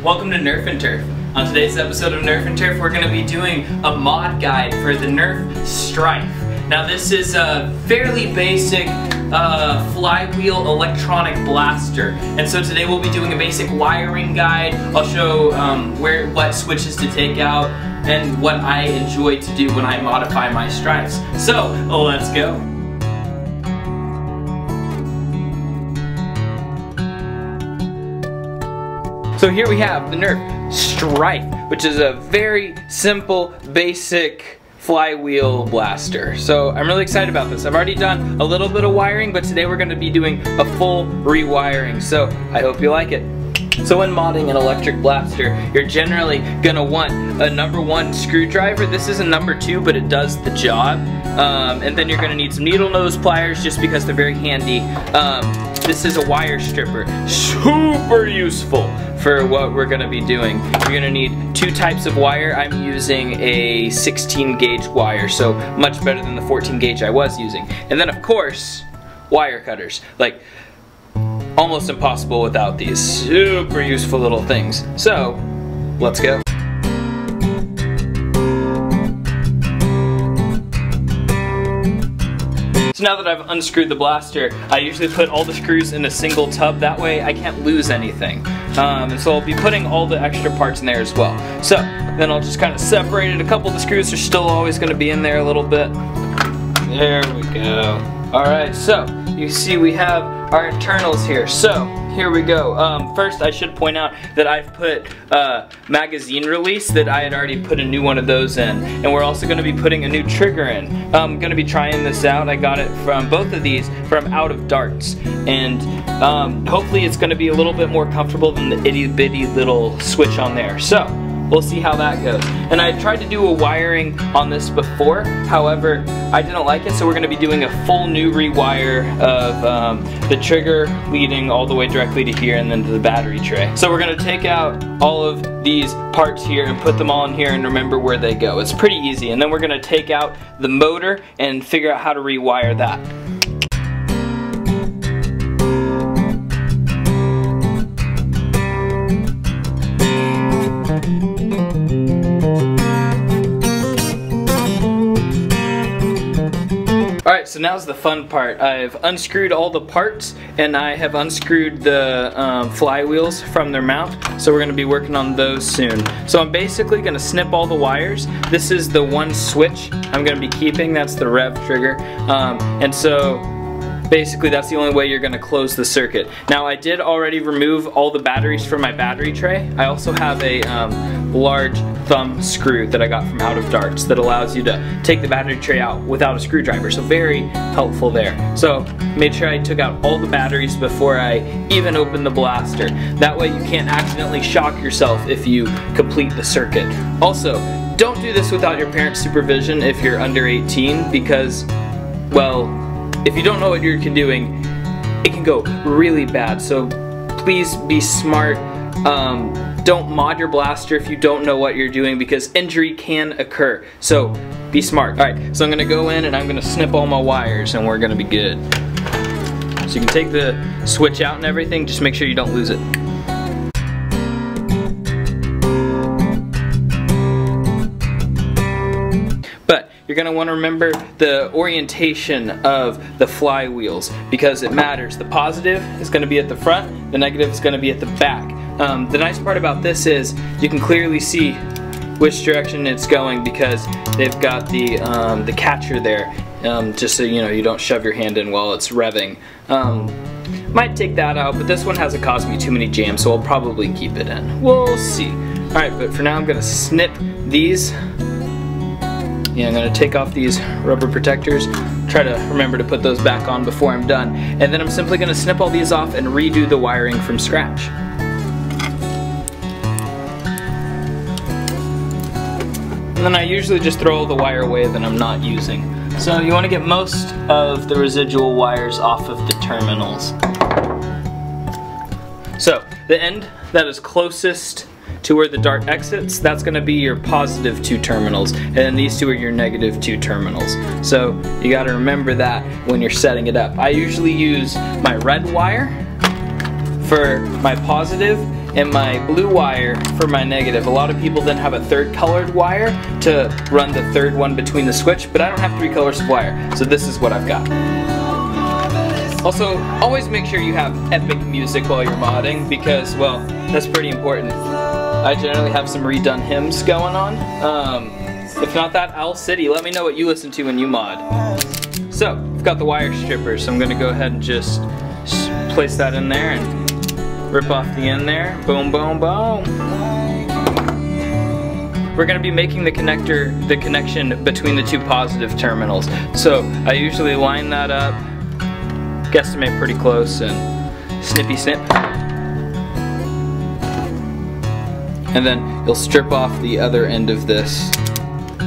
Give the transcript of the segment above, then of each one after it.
Welcome to Nerf&Turf. On today's episode of Nerf&Turf, we're going to be doing a mod guide for the NERF Stryfe. Now this is a fairly basic flywheel electronic blaster, and so today we'll be doing a basic wiring guide. I'll show what switches to take out and what I enjoy to do when I modify my Stryfes. So let's go. So here we have the NERF Stryfe, which is a very simple, basic flywheel blaster. So I'm really excited about this. I've already done a little bit of wiring, but today we're going to be doing a full rewiring. So I hope you like it. So when modding an electric blaster, you're generally going to want a #1 screwdriver. This is a #2, but it does the job. And then you're going to need some needle nose pliers just because they're very handy. This is a wire stripper. Super useful for what we're going to be doing. You're going to need 2 types of wire. I'm using a 16 gauge wire, so much better than the 14 gauge I was using. And then of course, wire cutters. Like, almost impossible without these super useful little things. So, let's go. So now that I've unscrewed the blaster, I usually put all the screws in a single tub. That way I can't lose anything. And so I'll be putting all the extra parts in there as well. So then I'll just kind of separate it. A couple of the screws are still always going to be in there a little bit. There we go. Alright, so you see we have our internals here. So here we go. First I should point out that I've put magazine release, that I had already put a new one of those in. And we're also going to be putting a new trigger in. I'm going to be trying this out. I got it from both of these from Out of Darts. And hopefully it's going to be a little bit more comfortable than the itty bitty little switch on there. So we'll see how that goes. And I tried to do a wiring on this before, however, I didn't like it, so we're going to be doing a full new rewire of the trigger leading all the way directly to here and then to the battery tray. So we're going to take out all of these parts here and put them all in here and remember where they go. It's pretty easy. And then we're going to take out the motor and figure out how to rewire that. Alright, so now's the fun part. I've unscrewed all the parts and I have unscrewed the flywheels from their mount, so we're going to be working on those soon. So I'm basically going to snip all the wires. This is the one switch I'm going to be keeping, that's the rev trigger, and so basically that's the only way you're going to close the circuit. Now I did already remove all the batteries from my battery tray. I also have a large thumb screw that I got from Out of Darts that allows you to take the battery tray out without a screwdriver, so very helpful there. So made sure I took out all the batteries before I even opened the blaster. That way you can't accidentally shock yourself if you complete the circuit. Also, don't do this without your parents' supervision if you're under 18 because, well, if you don't know what you're doing, it can go really bad. So please be smart. Don't mod your blaster if you don't know what you're doing because injury can occur. So be smart. Alright, so I'm going to go in and I'm going to snip all my wires and we're going to be good. So you can take the switch out and everything, just make sure you don't lose it. But you're going to want to remember the orientation of the flywheels because it matters. The positive is going to be at the front, the negative is going to be at the back. The nice part about this is you can clearly see which direction it's going because they've got the catcher there, just so you know you don't shove your hand in while it's revving. Might take that out, but this one hasn't caused me too many jams, so I'll probably keep it in. We'll see. Alright, but for now I'm going to snip these. Yeah, I'm going to take off these rubber protectors, try to remember to put those back on before I'm done, and then I'm simply going to snip all these off and redo the wiring from scratch. And then I usually just throw all the wire away that I'm not using. So you want to get most of the residual wires off of the terminals. So the end that is closest to where the dart exits, that's going to be your positive 2 terminals, and then these 2 are your negative 2 terminals. So you got to remember that when you're setting it up. I usually use my red wire for my positive and my blue wire for my negative. A lot of people then have a third colored wire to run the third one between the switch, but I don't have 3 colors of wire, so this is what I've got. Also, always make sure you have epic music while you're modding because, well, that's pretty important. I generally have some redone hymns going on. If not that, Owl City, let me know what you listen to when you mod. So, I've got the wire stripper, so I'm going to go ahead and just place that in there and rip off the end there. Boom, boom, boom. We're going to be making the connection between the 2 positive terminals. So, I usually line that up, guesstimate pretty close, and snippy snip. And then you'll strip off the other end of this.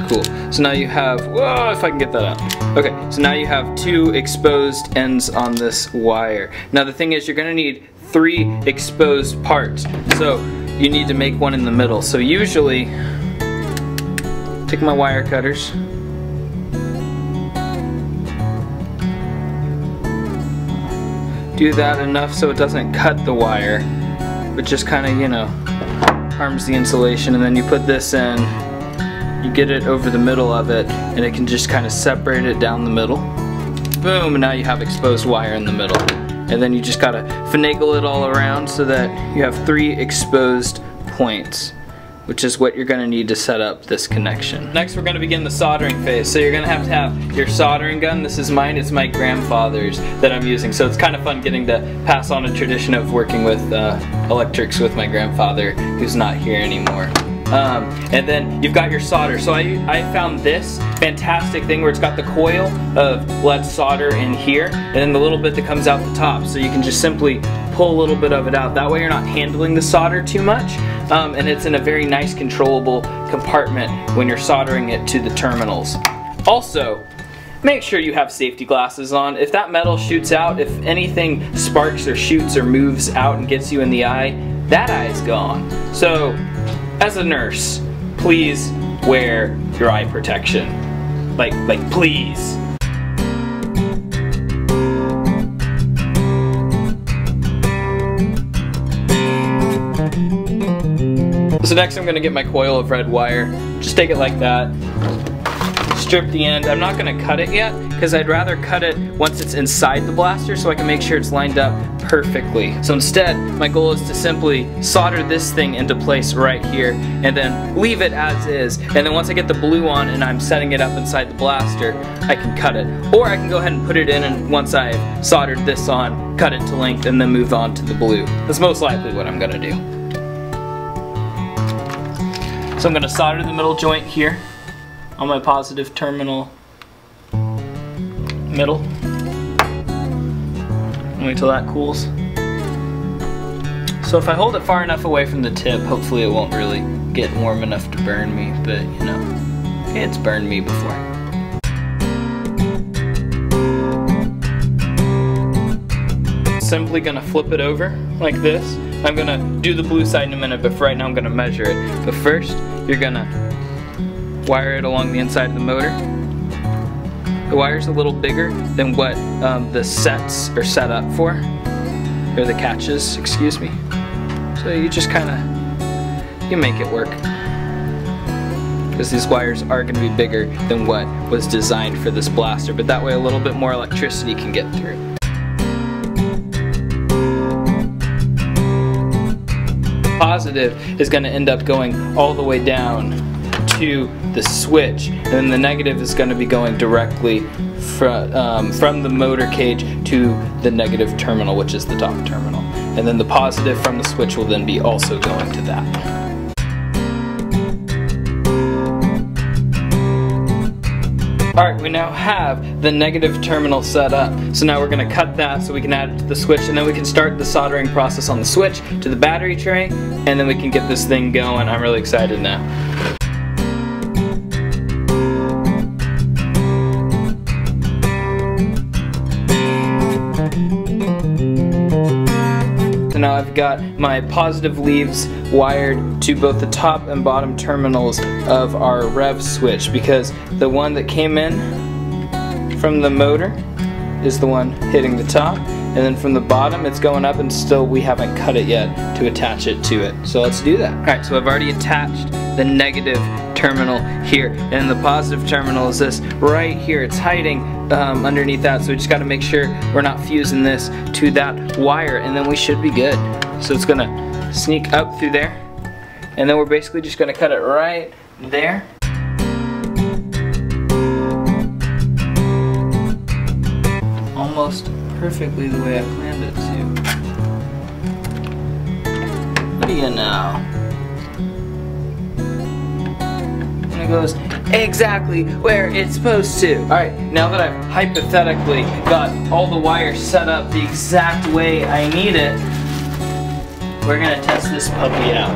Cool. So now you have, whoa, if I can get that out. Okay, so now you have 2 exposed ends on this wire. Now the thing is, you're gonna need 3 exposed parts. So you need to make one in the middle. So usually, take my wire cutters. Do that enough so it doesn't cut the wire, but just kind of, you know, harms the insulation. And then you put this in. You get it over the middle of it, and it can just kind of separate it down the middle. Boom, and now you have exposed wire in the middle. And then you just gotta finagle it all around so that you have 3 exposed points, which is what you're gonna need to set up this connection. Next, we're gonna begin the soldering phase. So you're gonna have to have your soldering gun. This is mine, it's my grandfather's that I'm using. So it's kind of fun getting to pass on a tradition of working with electrics with my grandfather, who's not here anymore. And then you've got your solder. So I found this fantastic thing where it's got the coil of let's solder in here, and then the little bit that comes out the top. So you can just simply pull a little bit of it out. That way you're not handling the solder too much, and it's in a very nice controllable compartment when you're soldering it to the terminals. Also, make sure you have safety glasses on. If that metal shoots out, if anything sparks or shoots or moves out and gets you in the eye, that eye is gone. So, as a nurse, please wear your eye protection. Like please. So next I'm gonna get my coil of red wire. Just take it like that. Strip the end. I'm not gonna cut it yet because I'd rather cut it once it's inside the blaster so I can make sure it's lined up perfectly. So instead, my goal is to simply solder this thing into place right here and then leave it as is. And then once I get the blue on and I'm setting it up inside the blaster, I can cut it. Or I can go ahead and put it in, and once I've soldered this on, cut it to length and then move on to the blue. That's most likely what I'm gonna do. So I'm gonna solder the middle joint here on my positive terminal middle. Wait till that cools. So if I hold it far enough away from the tip, hopefully it won't really get warm enough to burn me, but you know, it's burned me before. Simply gonna flip it over like this. I'm gonna do the blue side in a minute, but for right now I'm gonna measure it. But first, you're gonna wire it along the inside of the motor. The wire's a little bigger than what the sets are set up for, or the catches, excuse me. So you just kind of, you make it work. Because these wires are going to be bigger than what was designed for this blaster, but that way a little bit more electricity can get through. Positive is going to end up going all the way down to the switch, and then the negative is going to be going directly from the motor cage to the negative terminal, which is the top terminal, and then the positive from the switch will then be also going to that. Alright, we now have the negative terminal set up. So now we're going to cut that so we can add it to the switch, and then we can start the soldering process on the switch to the battery tray, and then we can get this thing going. I'm really excited now. So now I've got my positive leaves wired to both the top and bottom terminals of our rev switch, because the one that came in from the motor is the one hitting the top, and then from the bottom it's going up, and still we haven't cut it yet to attach it to it. So let's do that. Alright, so I've already attached the negative terminal here, and the positive terminal is this right here. It's hiding underneath that, so we just got to make sure we're not fusing this to that wire, and then we should be good. So it's gonna sneak up through there, and then we're basically just gonna cut it right there. Almost perfectly the way I planned it to. What do you know? And it goes exactly where it's supposed to. Alright, now that I've hypothetically got all the wires set up the exact way I need it, we're gonna test this puppy out.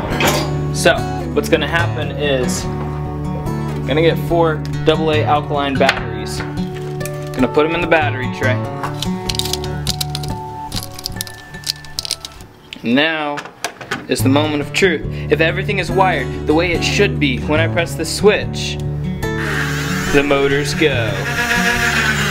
So, what's gonna happen is, I'm gonna get 4 AA alkaline batteries. Gonna put them in the battery tray. Now is the moment of truth. If everything is wired the way it should be, when I press the switch, the motors go.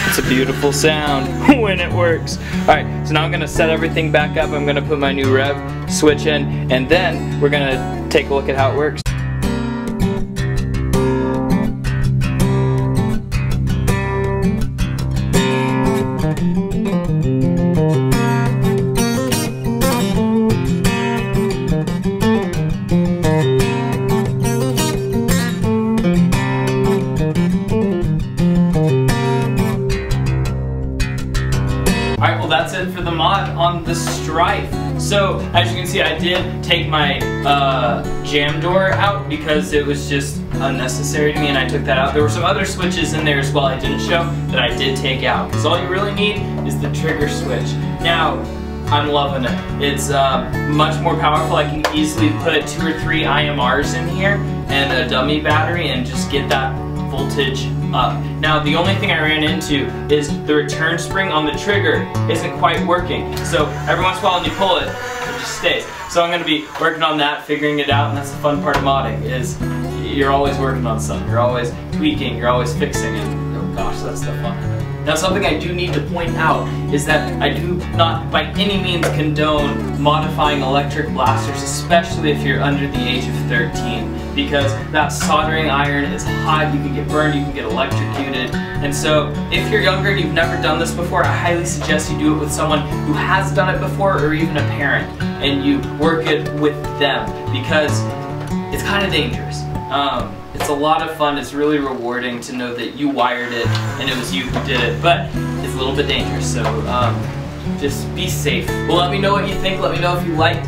It's a beautiful sound when it works. Alright, so now I'm gonna set everything back up. I'm gonna put my new rev switch in, and then we're gonna take a look at how it works. Alright, well that's it for the mod on the Stryfe. So, as you can see, I did take my jam door out because it was just unnecessary to me, and I took that out. There were some other switches in there as well I didn't show that I did take out, because all you really need is the trigger switch. Now, I'm loving it. It's much more powerful. I can easily put 2 or 3 IMRs in here and a dummy battery and just get that voltage up. Now, the only thing I ran into is the return spring on the trigger isn't quite working. So every once in a while when you pull it, it just stays. So I'm going to be working on that, figuring it out, and that's the fun part of modding, is you're always working on something. You're always tweaking, you're always fixing, and oh gosh, that's the fun. Now, something I do need to point out is that I do not by any means condone modifying electric blasters, especially if you're under the age of 13, because that soldering iron is hot, you can get burned, you can get electrocuted, and so if you're younger and you've never done this before, I highly suggest you do it with someone who has done it before, or even a parent, and you work it with them, because it's kind of dangerous. It's a lot of fun. It's really rewarding to know that you wired it and it was you who did it, but it's a little bit dangerous, so just be safe. Well, let me know what you think. Let me know if you liked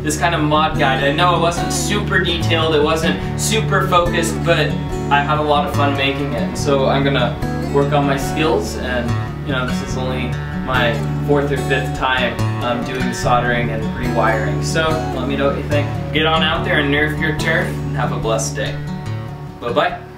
this kind of mod guide. I know it wasn't super detailed, it wasn't super focused, but I had a lot of fun making it. So I'm gonna work on my skills, and you know, this is only my 4th or 5th time doing soldering and rewiring. So let me know what you think. Get on out there and nerf your turf, and have a blessed day. Bye-bye.